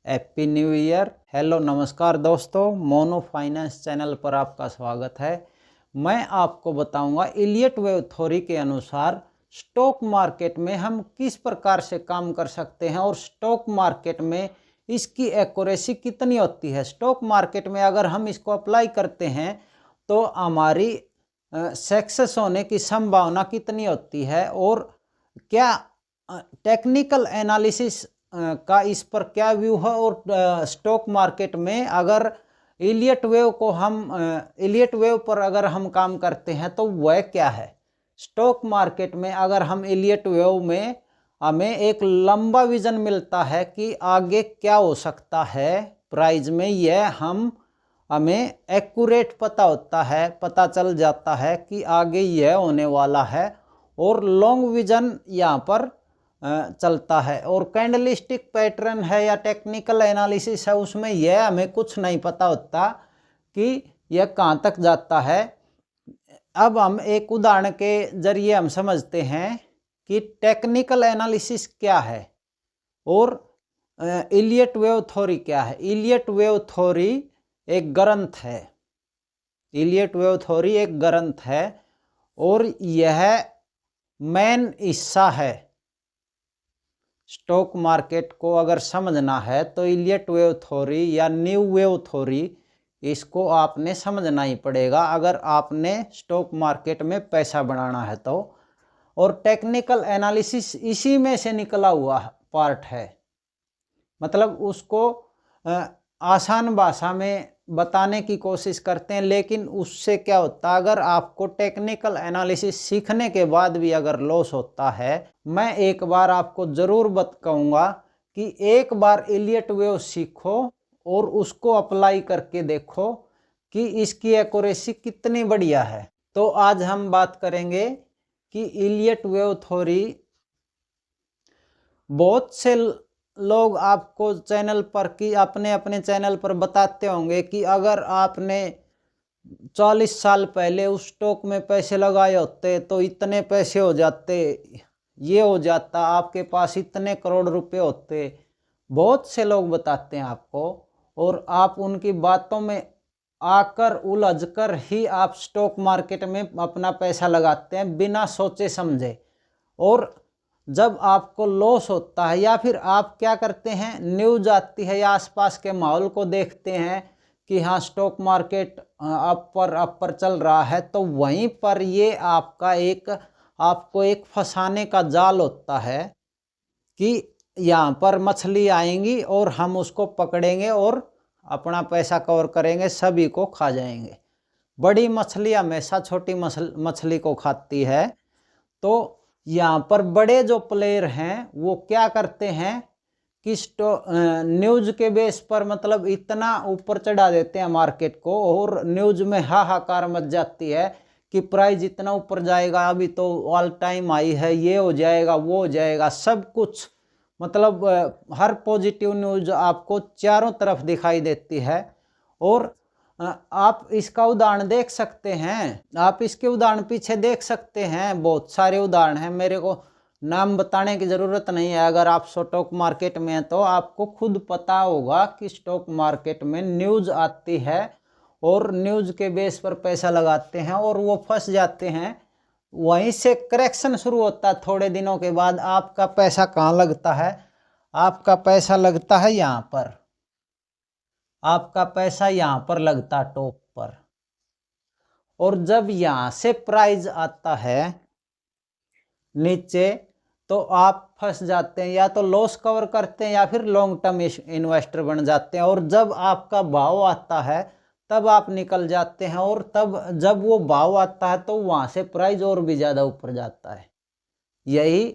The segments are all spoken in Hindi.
Happy new year. हेलो नमस्कार दोस्तों, मोनो फाइनेंस चैनल पर आपका स्वागत है। मैं आपको बताऊंगा इलियट वेव थ्योरी के अनुसार स्टॉक मार्केट में हम किस प्रकार से काम कर सकते हैं और स्टॉक मार्केट में इसकी एक्यूरेसी कितनी होती है। स्टॉक मार्केट में अगर हम इसको अप्लाई करते हैं तो हमारी सक्सेस होने की संभावना कितनी होती है और क्या टेक्निकल एनालिसिस का इस पर क्या व्यू है और स्टॉक मार्केट में अगर इलियट वेव पर अगर हम काम करते हैं तो वह क्या है। स्टॉक मार्केट में अगर हम इलियट वेव में हमें एक लंबा विजन मिलता है कि आगे क्या हो सकता है प्राइस में, यह हमें एक्यूरेट पता चल जाता है कि आगे यह होने वाला है और लॉन्ग विजन यहाँ पर चलता है। और कैंडलस्टिक पैटर्न है या टेक्निकल एनालिसिस है, उसमें यह हमें कुछ नहीं पता होता कि यह कहाँ तक जाता है। अब हम एक उदाहरण के जरिए हम समझते हैं कि टेक्निकल एनालिसिस क्या है और इलियट वेव थ्योरी क्या है। इलियट वेव थ्योरी एक ग्रंथ है। इलियट वेव थ्योरी एक ग्रंथ है और यह मेन हिस्सा है। स्टॉक मार्केट को अगर समझना है तो इलियट वेव थ्योरी या न्यू वेव थ्योरी, इसको आपने समझना ही पड़ेगा अगर आपने स्टॉक मार्केट में पैसा बनाना है तो। और टेक्निकल एनालिसिस इसी में से निकला हुआ पार्ट है। मतलब उसको आसान भाषा में बताने की कोशिश करते हैं, लेकिन उससे क्या होता है, अगर आपको टेक्निकल एनालिसिस सीखने के बाद भी अगर लॉस होता है, मैं एक बार आपको ज़रूर कहूँगा कि एक बार इलियट वेव सीखो और उसको अप्लाई करके देखो कि इसकी एक्यूरेसी कितनी बढ़िया है। तो आज हम बात करेंगे कि इलियट वेव थ्योरी, बहुत से लोग आपको चैनल पर कि अपने अपने चैनल पर बताते होंगे कि अगर आपने 40 साल पहले उस स्टॉक में पैसे लगाए होते तो इतने पैसे हो जाते, ये हो जाता, आपके पास इतने करोड़ रुपए होते। बहुत से लोग बताते हैं आपको और आप उनकी बातों में आकर उलझकर ही आप स्टॉक मार्केट में अपना पैसा लगाते हैं बिना सोचे समझे। और जब आपको लॉस होता है या फिर आप क्या करते हैं, न्यूज़ आती है या आसपास के माहौल को देखते हैं कि हाँ स्टॉक मार्केट अपर चल रहा है, तो वहीं पर ये आपको एक फंसाने का जाल होता है कि यहाँ पर मछली आएंगी और हम उसको पकड़ेंगे और अपना पैसा कवर करेंगे, सभी को खा जाएंगे। बड़ी मछली हमेशा छोटी मछली को खाती है। तो यहाँ पर बड़े जो प्लेयर हैं वो क्या करते हैं कि न्यूज़ के बेस पर मतलब इतना ऊपर चढ़ा देते हैं मार्केट को और न्यूज़ में हाहाकार मच जाती है कि प्राइस इतना ऊपर जाएगा, अभी तो ऑल टाइम हाई है, ये हो जाएगा वो हो जाएगा, सब कुछ मतलब हर पॉजिटिव न्यूज़ आपको चारों तरफ दिखाई देती है। और आप इसका उदाहरण देख सकते हैं, आप इसके उदाहरण पीछे देख सकते हैं, बहुत सारे उदाहरण हैं, मेरे को नाम बताने की ज़रूरत नहीं है। अगर आप स्टॉक मार्केट में हैं तो आपको खुद पता होगा कि स्टॉक मार्केट में न्यूज़ आती है और न्यूज़ के बेस पर पैसा लगाते हैं और वो फंस जाते हैं। वहीं से करेक्शन शुरू होता है, थोड़े दिनों के बाद आपका पैसा कहाँ लगता है, आपका पैसा लगता है यहाँ पर, आपका पैसा यहाँ पर लगता है टॉप पर। और जब यहाँ से प्राइस आता है नीचे तो आप फंस जाते हैं, या तो लॉस कवर करते हैं या फिर लॉन्ग टर्म इन्वेस्टर बन जाते हैं। और जब आपका भाव आता है तब आप निकल जाते हैं और तब जब वो भाव आता है तो वहाँ से प्राइस और भी ज़्यादा ऊपर जाता है। यही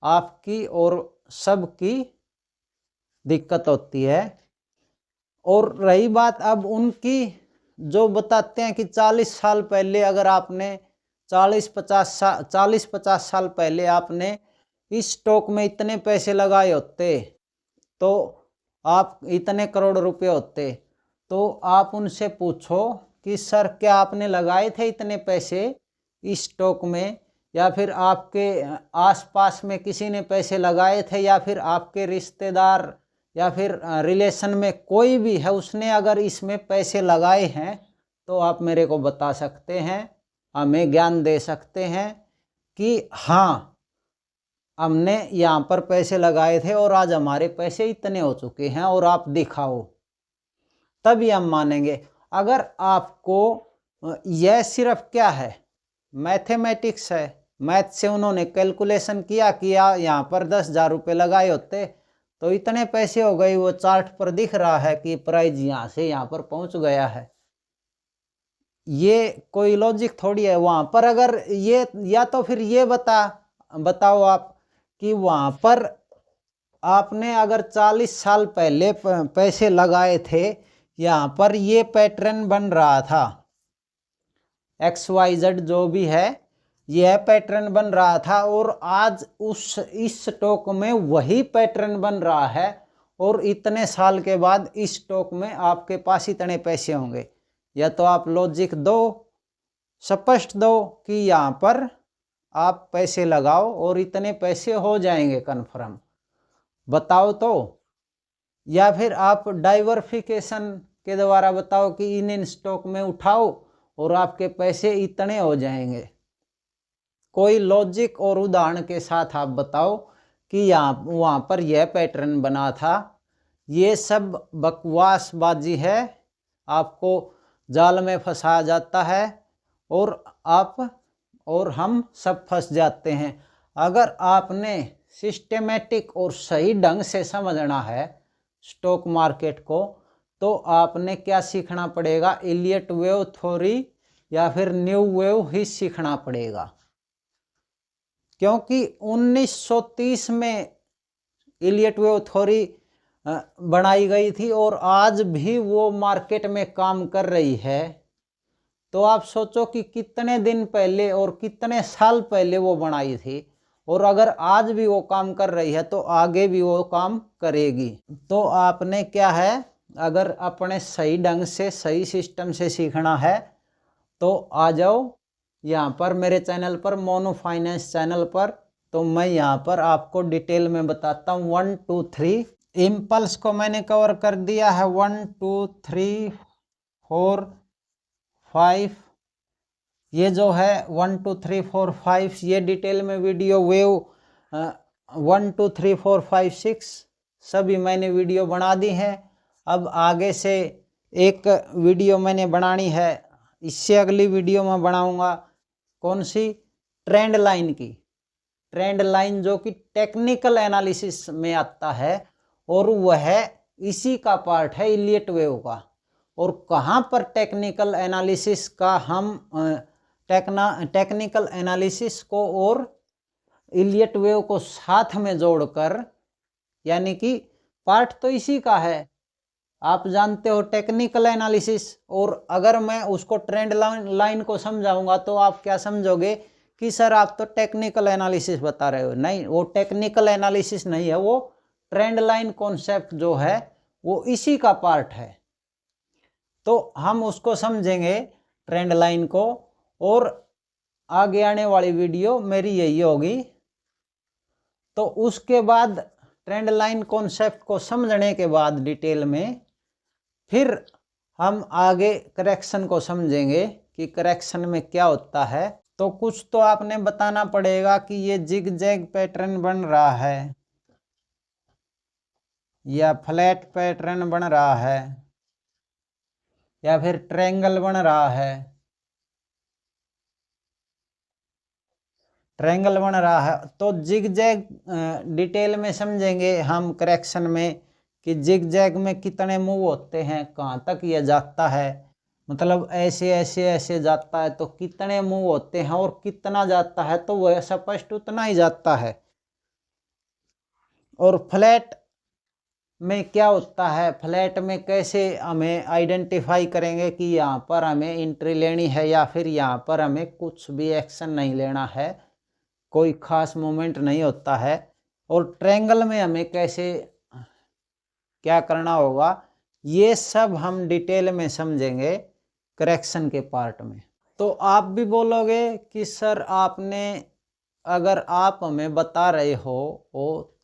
आपकी और सबकी दिक्कत होती है। और रही बात अब उनकी जो बताते हैं कि 40 साल पहले अगर आपने 40-50 साल पहले आपने इस स्टॉक में इतने पैसे लगाए होते तो आप इतने करोड़ रुपए होते, तो आप उनसे पूछो कि सर क्या आपने लगाए थे इतने पैसे इस स्टॉक में, या फिर आपके आसपास में किसी ने पैसे लगाए थे, या फिर आपके रिश्तेदार या फिर रिलेशन में कोई भी है, उसने अगर इसमें पैसे लगाए हैं तो आप मेरे को बता सकते हैं, हमें ज्ञान दे सकते हैं कि हाँ हमने यहाँ पर पैसे लगाए थे और आज हमारे पैसे इतने हो चुके हैं और आप दिखाओ, तभी हम मानेंगे। अगर आपको यह सिर्फ क्या है, मैथमेटिक्स है, मैथ से उन्होंने कैलकुलेशन किया कि यहाँ पर 10,000 रुपये लगाए होते तो इतने पैसे हो गए, वो चार्ट पर दिख रहा है कि प्राइस यहाँ से यहाँ पर पहुँच गया है, ये कोई लॉजिक थोड़ी है वहाँ पर। अगर ये, या तो फिर ये बताओ आप कि वहाँ पर आपने अगर 40 साल पहले पैसे लगाए थे, यहाँ पर ये पैटर्न बन रहा था, XYZ जो भी है यह पैटर्न बन रहा था, और आज इस स्टॉक में वही पैटर्न बन रहा है, और इतने साल के बाद इस स्टॉक में आपके पास इतने पैसे होंगे। या तो आप लॉजिक दो, स्पष्ट दो कि यहाँ पर आप पैसे लगाओ और इतने पैसे हो जाएंगे कन्फर्म, बताओ तो। या फिर आप डाइवर्सिफिकेशन के द्वारा बताओ कि इन स्टॉक में उठाओ और आपके पैसे इतने हो जाएंगे। कोई लॉजिक और उदाहरण के साथ आप बताओ कि वहाँ पर यह पैटर्न बना था। ये सब बकवासबाजी है, आपको जाल में फंसाया जाता है और हम सब फंस जाते हैं। अगर आपने सिस्टेमेटिक और सही ढंग से समझना है स्टॉक मार्केट को, तो आपने क्या सीखना पड़ेगा, इलियट वेव थ्योरी या फिर न्यू वेव ही सीखना पड़ेगा। क्योंकि 1930 में इलियट वेव थ्योरी बनाई गई थी और आज भी वो मार्केट में काम कर रही है। तो आप सोचो कि कितने दिन पहले और कितने साल पहले वो बनाई थी, और अगर आज भी वो काम कर रही है तो आगे भी वो काम करेगी। तो आपने क्या है, अगर अपने सही ढंग से सही सिस्टम से सीखना है तो आ जाओ यहाँ पर मेरे चैनल पर, मोनो फाइनेंस चैनल पर। तो मैं यहाँ पर आपको डिटेल में बताता हूँ। 1 2 3 इम्पल्स को मैंने कवर कर दिया है, 1 2 3 4 5, ये जो है 1 2 3 4 5, ये डिटेल में वीडियो वेव 1 2 3 4 5 6 सभी मैंने वीडियो बना दी हैं। अब आगे से एक वीडियो मैंने बनानी है, इससे अगली वीडियो में बनाऊंगा कौन सी, ट्रेंड लाइन की। ट्रेंड लाइन जो कि टेक्निकल एनालिसिस में आता है, और वह इसी का पार्ट है इलियट वेव का। और कहाँ पर टेक्निकल एनालिसिस का हम टेक्निकल एनालिसिस को और इलियट वेव को साथ में जोड़कर, यानी कि पार्ट तो इसी का है, आप जानते हो टेक्निकल एनालिसिस। और अगर मैं उसको ट्रेंड लाइन को समझाऊंगा तो आप क्या समझोगे कि सर आप तो टेक्निकल एनालिसिस बता रहे हो। नहीं, वो टेक्निकल एनालिसिस नहीं है, वो ट्रेंड लाइन कॉन्सेप्ट जो है वो इसी का पार्ट है। तो हम उसको समझेंगे ट्रेंड लाइन को, और आगे आने वाली वीडियो मेरी यही होगी। तो उसके बाद ट्रेंड लाइन कॉन्सेप्ट को समझने के बाद डिटेल में फिर हम आगे करेक्शन को समझेंगे कि करेक्शन में क्या होता है। तो कुछ तो आपने बताना पड़ेगा कि ये जिग जैग पैटर्न बन रहा है या फ्लैट पैटर्न बन रहा है या फिर ट्रायंगल बन रहा है। ट्रायंगल बन रहा है तो जिग जैग डिटेल में समझेंगे हम करेक्शन में कि जिग जैग में कितने मूव होते हैं, कहाँ तक ये जाता है, मतलब ऐसे ऐसे ऐसे जाता है तो कितने मूव होते हैं, और कितना जाता है तो वह स्पष्ट उतना ही जाता है। और फ्लैट में क्या होता है, फ्लैट में कैसे हमें आइडेंटिफाई करेंगे कि यहाँ पर हमें एंट्री लेनी है या फिर यहाँ पर हमें कुछ भी एक्शन नहीं लेना है, कोई खास मोमेंट नहीं होता है। और ट्रायंगल में हमें कैसे क्या करना होगा, ये सब हम डिटेल में समझेंगे करेक्शन के पार्ट में। तो आप भी बोलोगे कि सर आपने अगर आप हमें बता रहे हो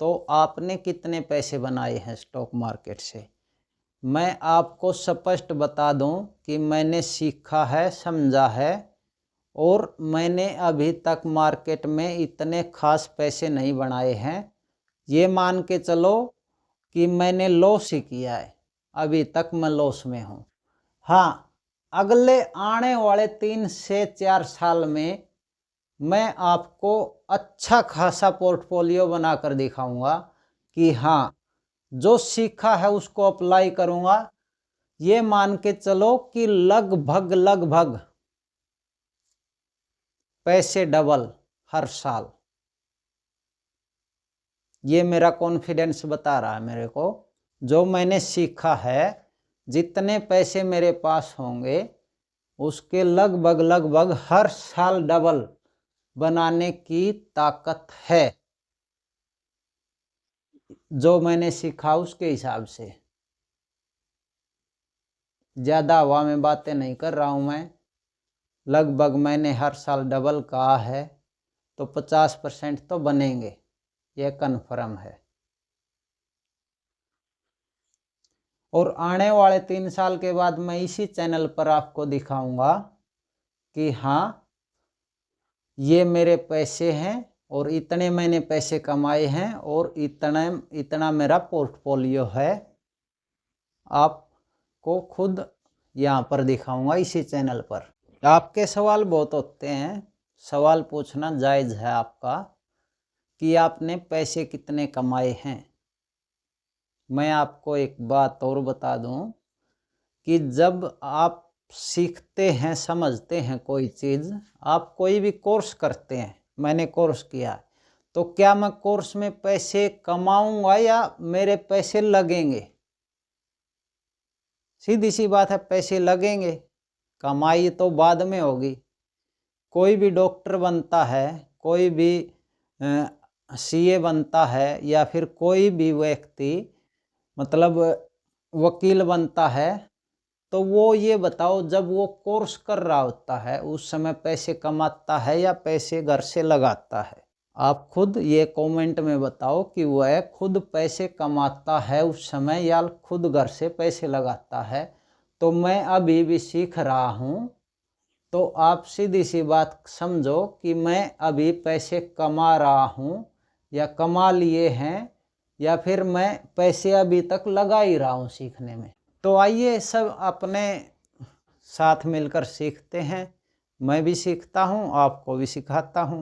तो आपने कितने पैसे बनाए हैं स्टॉक मार्केट से। मैं आपको स्पष्ट बता दूं कि मैंने सीखा है, समझा है, और मैंने अभी तक मार्केट में इतने खास पैसे नहीं बनाए हैं। ये मान के चलो कि मैंने लॉस ही किया है, अभी तक मैं लॉस में हूँ। हाँ, अगले आने वाले 3 से 4 साल में मैं आपको अच्छा खासा पोर्टफोलियो बनाकर दिखाऊंगा कि हाँ, जो सीखा है उसको अप्लाई करूंगा। ये मान के चलो कि लगभग पैसे डबल हर साल। ये मेरा कॉन्फिडेंस बता रहा है मेरे को। जो मैंने सीखा है, जितने पैसे मेरे पास होंगे उसके लगभग हर साल डबल बनाने की ताकत है। जो मैंने सीखा उसके हिसाब से। ज़्यादा हवा में बातें नहीं कर रहा हूँ मैं। लगभग मैंने हर साल डबल कहा है, तो 50% तो बनेंगे, ये कन्फर्म है। और आने वाले 3 साल के बाद मैं इसी चैनल पर आपको दिखाऊंगा कि हाँ, ये मेरे पैसे हैं और इतने मैंने पैसे कमाए हैं और इतना मेरा पोर्टफोलियो है। आपको खुद यहाँ पर दिखाऊंगा इसी चैनल पर। आपके सवाल बहुत होते हैं, सवाल पूछना जायज़ है आपका कि आपने पैसे कितने कमाए हैं। मैं आपको एक बात और बता दूं कि जब आप सीखते हैं, समझते हैं कोई चीज़, आप कोई भी कोर्स करते हैं, मैंने कोर्स किया, तो क्या मैं कोर्स में पैसे कमाऊंगा या मेरे पैसे लगेंगे? सीधी सी बात है, पैसे लगेंगे, कमाई तो बाद में होगी। कोई भी डॉक्टर बनता है, कोई भी सीए बनता है, या फिर कोई भी व्यक्ति मतलब वकील बनता है, तो वो ये बताओ, जब वो कोर्स कर रहा होता है उस समय पैसे कमाता है या पैसे घर से लगाता है? आप खुद ये कमेंट में बताओ कि वह खुद पैसे कमाता है उस समय या खुद घर से पैसे लगाता है। तो मैं अभी भी सीख रहा हूँ, तो आप सीधी सी बात समझो कि मैं अभी पैसे कमा रहा हूँ या कमा लिए हैं, या फिर मैं पैसे अभी तक लगा ही रहा हूँ सीखने में। तो आइए सब अपने साथ मिलकर सीखते हैं। मैं भी सीखता हूँ, आपको भी सिखाता हूँ।